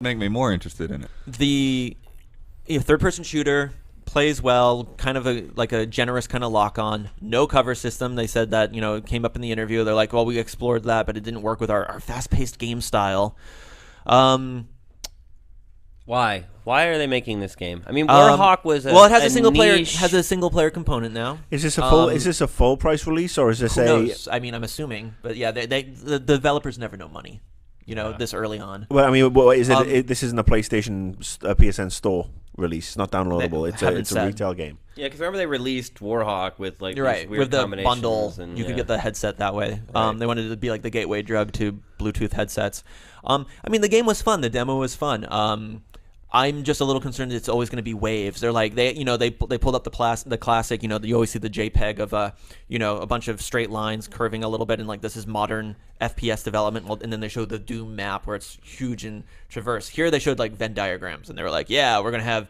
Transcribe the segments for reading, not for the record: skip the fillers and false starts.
Make me more interested in it. The third-person shooter plays well, kind of like a generous kind of lock-on. No cover system. They said that, it came up in the interview. They're like, well, we explored that, but it didn't work with our fast-paced game style. Why? Why are they making this game? I mean, Warhawk was it has a single niche. player component now. Is this a full price release, or is this Who knows? I mean, I'm assuming, but yeah, the developers never know money. This early on. Well, I mean, this isn't a PlayStation PSN store release, not downloadable. It's a retail game. Yeah, because remember they released Warhawk with like You're right. weird With the combinations bundle, and, you could get the headset that way. Right. They wanted it to be like the gateway drug to Bluetooth headsets. I mean, the game was fun. The demo was fun. I'm just a little concerned that it's always going to be waves. They're like they pulled up the classic. You always see the JPEG of a bunch of straight lines curving a little bit, and like this is modern FPS development. And then they showed the Doom map where it's huge and traverse. Here they showed like Venn diagrams, and they were like, yeah, we're gonna have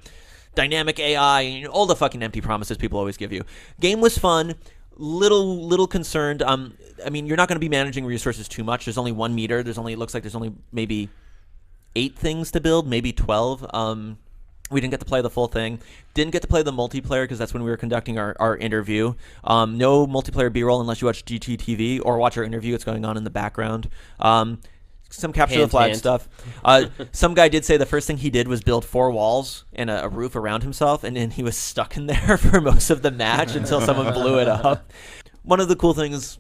dynamic AI and all the fucking empty promises people always give you. Game was fun. Little concerned. I mean, you're not going to be managing resources too much. There's only 1 meter. It looks like there's only maybe 8 things to build, maybe 12. We didn't get to play the full thing. Didn't get to play the multiplayer because that's when we were conducting our interview. No multiplayer B-roll unless you watch GTTV or watch our interview. It's going on in the background. Some capture the flag stuff. Some guy did say the first thing he did was build 4 walls and a roof around himself, and then he was stuck in there for most of the match until someone blew it up. One of the cool things,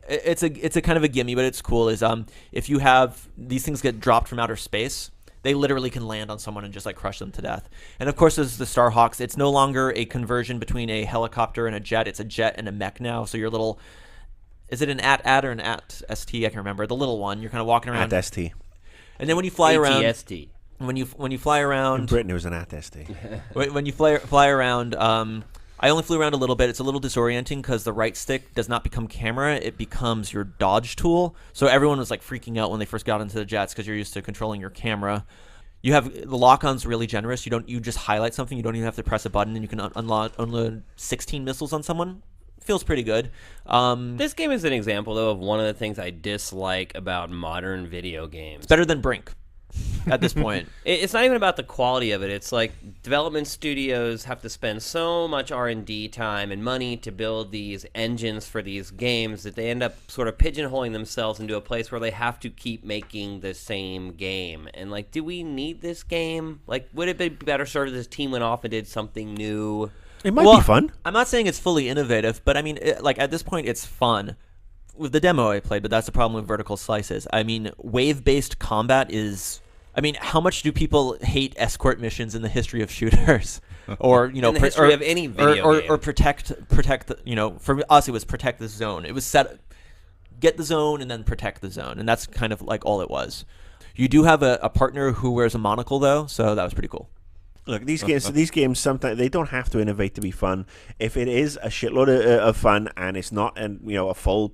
it's a kind of a gimme, but it's cool, is if you have these things get dropped from outer space, they literally can land on someone and just like crush them to death. And of course, there's the Starhawks. It's no longer a conversion between a helicopter and a jet. It's a jet and a mech now. So your little, is it an AT-AT or an AT-ST? I can remember. The little one. You're kind of walking around. AT-ST. And then when you fly around, AT-ST. when you fly around, In Britain, it was an AT-ST. when you fly around, I only flew around a little bit. It's a little disorienting because the right stick does not become camera. It becomes your dodge tool. So everyone was like freaking out when they first got into the jets because you're used to controlling your camera. You have the lock-on's really generous. You just highlight something. You don't even have to press a button, and you can unload 16 missiles on someone. Feels pretty good. This game is an example, though, of one of the things I dislike about modern video games. It's better than Brink at this point. It's not even about the quality of it. It's like development studios have to spend so much R&D time and money to build these engines for these games that they end up sort of pigeonholing themselves into a place where they have to keep making the same game. And like, do we need this game? Like, would it be better served if this team went off and did something new? It might be fun. I'm not saying it's fully innovative, but I mean, at this point, it's fun. With the demo I played, but that's the problem with vertical slices. I mean, wave-based combat is... I mean, how much do people hate escort missions in the history of shooters? Or, in the history of any video game. Or protect, for us, it was protect the zone. It was get the zone and then protect the zone. And that's kind of like all it was. You do have a partner who wears a monocle, though, so that was pretty cool. Look, these games sometimes they don't have to innovate to be fun. If it is a shitload of fun and it's not a full